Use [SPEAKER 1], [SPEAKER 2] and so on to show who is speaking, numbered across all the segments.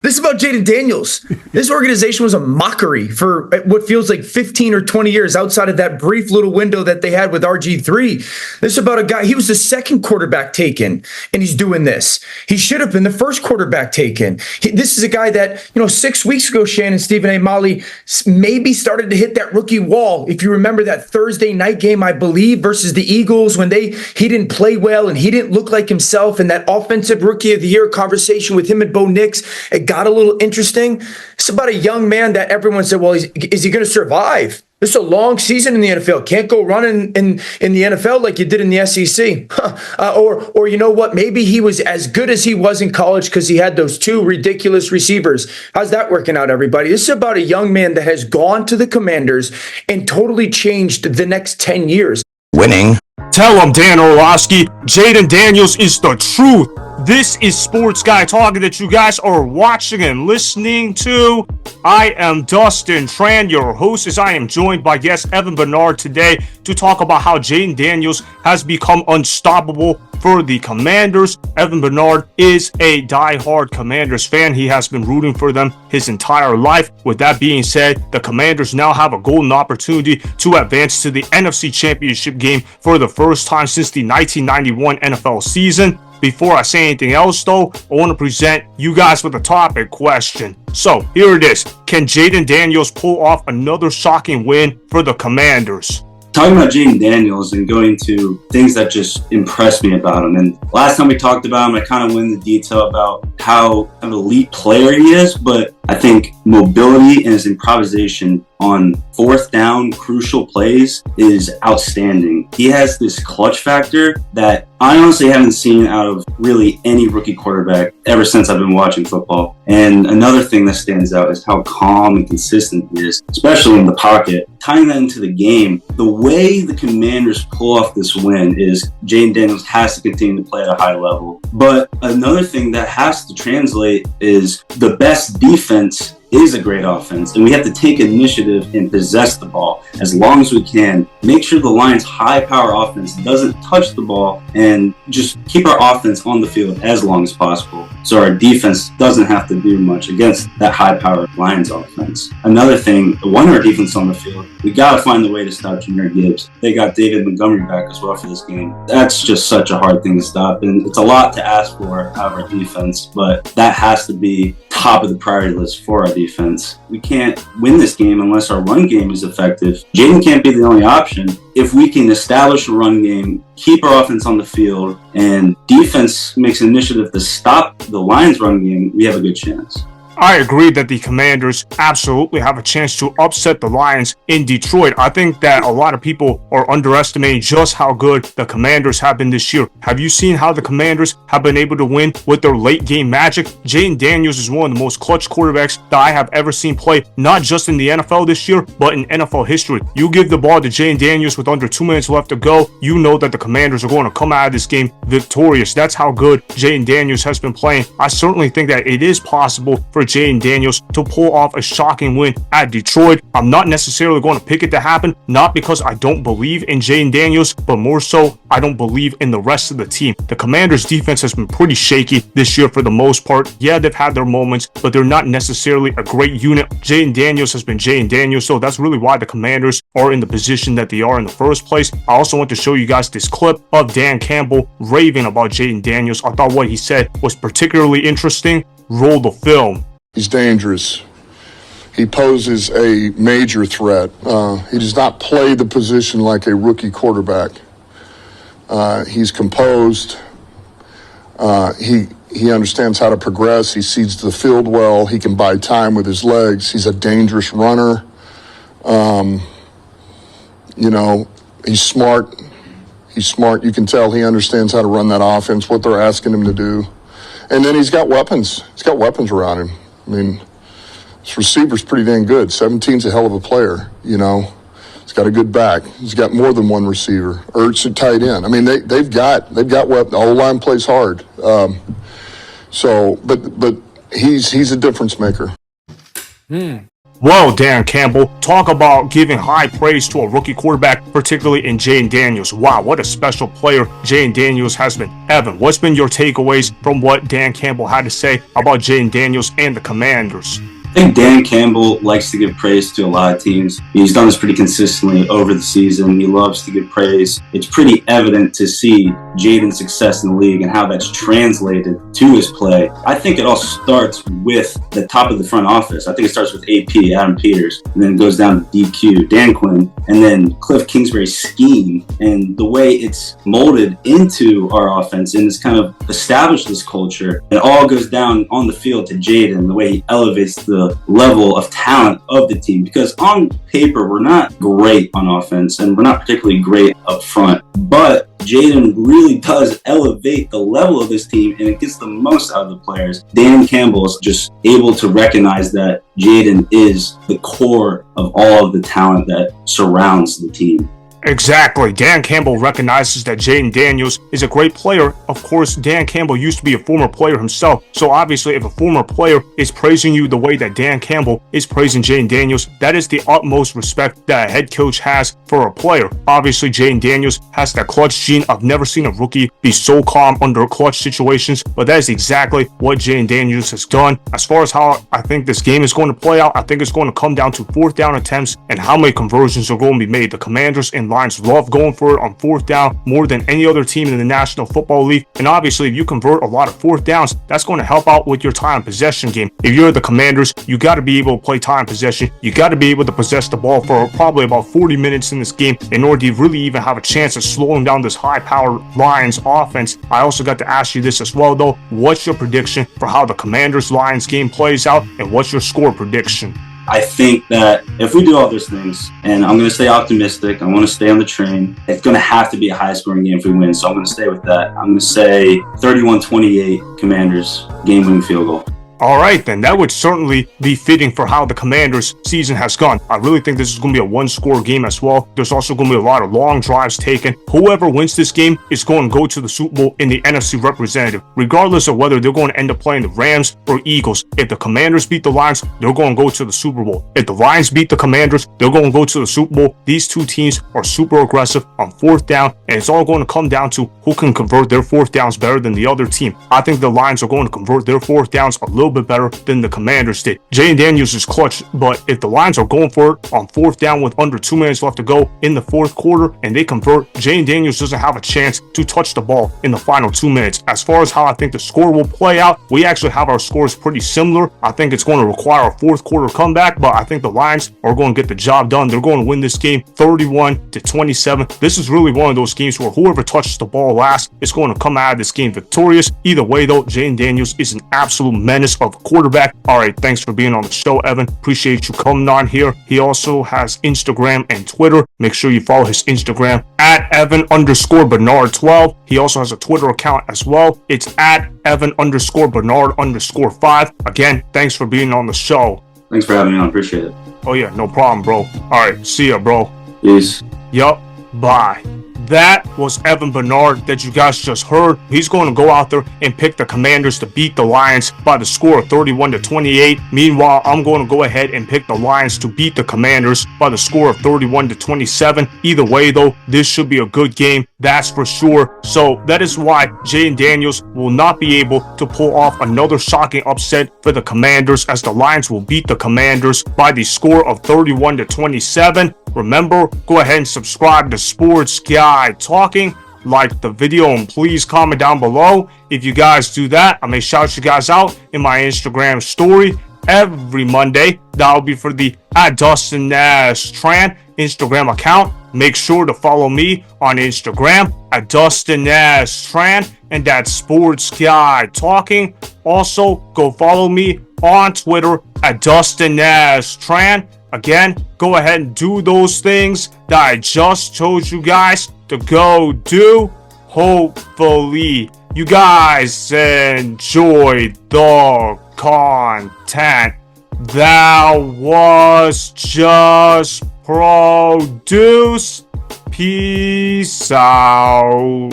[SPEAKER 1] This is about Jayden Daniels. This organization was a mockery for what feels like 15 or 20 years outside of that brief little window that they had with RG3. This is about a guy, he was the second quarterback taken, and he's doing this. He should have been the first quarterback taken. This is a guy that, 6 weeks ago, Shannon, Stephen A. Molly maybe started to hit that rookie wall. If you remember that Thursday night game, I believe, versus the Eagles, when he didn't play well and he didn't look like himself, and that offensive rookie of the year conversation with him and Bo Nix, it got a little interesting. It's about a young man that everyone said, well, is he going to survive? This is a long season in the NFL. Can't go running in the NFL like you did in the SEC. Or you know what? Maybe he was as good as he was in college because he had those two ridiculous receivers. How's that working out, everybody? This is about a young man that has gone to the Commanders and totally changed the next 10 years.
[SPEAKER 2] Winning.
[SPEAKER 3] Tell him, Dan Orlovsky, Jayden Daniels is the truth. This is Sports Guy Talking that you guys are watching and listening to. I am Dustin Tran, your host, as I am joined by guest Evan Bernard today to talk about how Jayden Daniels has become unstoppable for the Commanders. Evan Bernard is a diehard Commanders fan. He has been rooting for them his entire life. With that being said, the Commanders now have a golden opportunity to advance to the NFC Championship game for the first time since the 1991 NFL season. Before I say anything else, though, I want to present you guys with a topic question. So, here it is. Can Jayden Daniels pull off another shocking win for the Commanders?
[SPEAKER 4] Talking about Jayden Daniels and going to things that just impressed me about him. And last time we talked about him, I kind of went into detail about how an elite player he is, but I think mobility and his improvisation on fourth down crucial plays is outstanding. He has this clutch factor that I honestly haven't seen out of really any rookie quarterback ever since I've been watching football. And another thing that stands out is how calm and consistent he is, especially in the pocket. Tying that into the game, the way the Commanders pull off this win is Jayden Daniels has to continue to play at a high level. But another thing that has to translate is the best defense is a great offense, and we have to take initiative and possess the ball as long as we can. Make sure the Lions' high-power offense doesn't touch the ball and just keep our offense on the field as long as possible so our defense doesn't have to do much against that high-powered Lions offense. Another thing, when our defense on the field, we got to find a way to stop Jahmyr Gibbs. They got David Montgomery back as well for this game. That's just such a hard thing to stop, and it's a lot to ask for out of our defense, but that has to be top of the priority list for our defense. We can't win this game unless our run game is effective. Jayden can't be the only option. If we can establish a run game, keep our offense on the field, and defense makes an initiative to stop the Lions' run game, we have a good chance.
[SPEAKER 3] I agree that the Commanders absolutely have a chance to upset the Lions in Detroit. I think that a lot of people are underestimating just how good the Commanders have been this year. Have you seen how the Commanders have been able to win with their late game magic? Jayden Daniels is one of the most clutch quarterbacks that I have ever seen play, not just in the NFL this year, but in NFL history. You give the ball to Jayden Daniels with under 2 minutes left to go, you know that the Commanders are going to come out of this game victorious. That's how good Jayden Daniels has been playing. I certainly think that it is possible for Jayden Daniels to pull off a shocking win at Detroit. I'm not necessarily going to pick it to happen, not because I don't believe in Jayden Daniels, but more so I don't believe in the rest of the team. The Commanders defense has been pretty shaky this year for the most part. Yeah, they've had their moments, but they're not necessarily a great unit. Jayden Daniels has been Jayden Daniels, so that's really why the Commanders are in the position that they are in the first place. I also want to show you guys this clip of Dan Campbell raving about Jayden Daniels. I thought what he said was particularly interesting. Roll the film.
[SPEAKER 5] He's dangerous. He poses a major threat. He does not play the position like a rookie quarterback. He's composed. He understands how to progress. He sees the field well. He can buy time with his legs. He's a dangerous runner. He's smart. He's smart. You can tell he understands how to run that offense, what they're asking him to do. And then he's got weapons. He's got weapons around him. I mean, this receiver's pretty dang good. 17's a hell of a player, He's got a good back. He's got more than one receiver. Ertz at tight end. I mean, they've got weapons. The whole line plays hard. But he's a difference maker.
[SPEAKER 3] Well, Dan Campbell, talk about giving high praise to a rookie quarterback, particularly in Jayden Daniels. Wow, what a special player Jayden Daniels has been. Evan, what's been your takeaways from what Dan Campbell had to say about Jayden Daniels and the Commanders?
[SPEAKER 4] I think Dan Campbell likes to give praise to a lot of teams. He's done this pretty consistently over the season. He loves to give praise. It's pretty evident to see Jayden's success in the league and how that's translated to his play. I think it all starts with the top of the front office. I think it starts with AP, Adam Peters, and then it goes down to DQ, Dan Quinn, and then Kliff Kingsbury's scheme and the way it's molded into our offense and it's kind of established this culture. It all goes down on the field to Jayden, the way he elevates the level of talent of the team, because on paper we're not great on offense and we're not particularly great up front, but Jayden really does elevate the level of this team and it gets the most out of the players. Dan Campbell is just able to recognize that Jayden is the core of all of the talent that surrounds the team.
[SPEAKER 3] Exactly. Dan Campbell recognizes that Jayden Daniels is a great player. Of course, Dan Campbell used to be a former player himself. So obviously, if a former player is praising you the way that Dan Campbell is praising Jayden Daniels, that is the utmost respect that a head coach has for a player. Obviously, Jayden Daniels has that clutch gene. I've never seen a rookie be so calm under clutch situations, but that is exactly what Jayden Daniels has done. As far as how I think this game is going to play out, I think it's going to come down to fourth down attempts and how many conversions are going to be made. The Commanders and Lions love going for it on fourth down more than any other team in the National Football League. And obviously, if you convert a lot of fourth downs, that's going to help out with your time possession game. If you're the Commanders, you got to be able to play time possession. You got to be able to possess the ball for probably about 40 minutes in this game in order to really even have a chance of slowing down this high-powered Lions offense. I also got to ask you this as well, though. What's your prediction for how the Commanders-Lions game plays out, and what's your score prediction?
[SPEAKER 4] I think that if we do all those things, and I'm going to stay optimistic, I want to stay on the train, it's going to have to be a high-scoring game if we win, so I'm going to stay with that. I'm going to say 31-28 Commanders game-winning field goal.
[SPEAKER 3] All right, then that would certainly be fitting for how the Commanders season has gone. I really think this is going to be a one-score game as well. There's also going to be a lot of long drives taken. Whoever wins this game is going to go to the Super Bowl in the NFC representative, regardless of whether they're going to end up playing the Rams or Eagles. If the Commanders beat the Lions, they're going to go to the Super Bowl. If the Lions beat the Commanders, they're going to go to the Super Bowl. These two teams are super aggressive on fourth down, and it's all going to come down to who can convert their fourth downs better than the other team. I think the Lions are going to convert their fourth downs a little bit better than the Commanders did. Jayden Daniels is clutch, but if the Lions are going for it on fourth down with under 2 minutes left to go in the fourth quarter and they convert, Jayden Daniels doesn't have a chance to touch the ball in the final 2 minutes. As far as how I think the score will play out, we actually have our scores pretty similar. I think it's going to require a fourth quarter comeback, but I think the Lions are going to get the job done. They're going to win this game 31-27. This is really one of those games where whoever touches the ball last is going to come out of this game victorious. Either way, though, Jayden Daniels is an absolute menace of a quarterback. All right, thanks for being on the show, Evan. Appreciate you coming on here. He also has Instagram and Twitter. Make sure you follow his Instagram at Evan_Bernard12. He also has a Twitter account as well. It's at Evan_Bernard_5. Again, thanks for being on the show.
[SPEAKER 4] Thanks for having me on. Appreciate it.
[SPEAKER 3] Oh yeah, no problem, bro. All right, see ya, bro.
[SPEAKER 4] Peace.
[SPEAKER 3] Yup, bye. That was Evan Bernard that you guys just heard. He's going to go out there and pick the Commanders to beat the Lions by the score of 31-28. Meanwhile, I'm going to go ahead and pick the Lions to beat the Commanders by the score of 31-27. Either way, though, this should be a good game. That's for sure. So that is why Jayden Daniels will not be able to pull off another shocking upset for the Commanders, as the Lions will beat the Commanders by the score of 31-27. Remember, go ahead and subscribe to Sports Guy Talking. Like the video and please comment down below. If you guys do that, I may shout you guys out in my Instagram story every Monday. That'll be for the @DustinNashTran Instagram account. Make sure to follow me on Instagram @DustinNashTran, and that's Sports Guy Talking. Also, go follow me on Twitter @DustinNashTran. Again, go ahead and do those things that I just told you guys to go do. Hopefully, you guys enjoyed the content that was just produced. Peace out.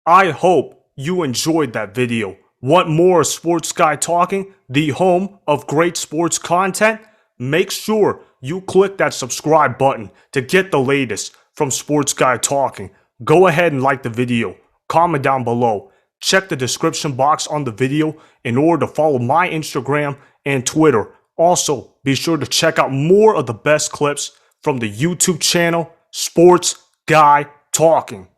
[SPEAKER 3] I hope you enjoyed that video. Want more Sports Guy Talking, the home of great sports content? make sure you click that subscribe button to get the latest from Sports Guy Talking. Go ahead and like the video, comment down below, check the description box on the video in order to follow my Instagram and Twitter. Also, be sure to check out more of the best clips from the YouTube channel, Sports Guy Talking.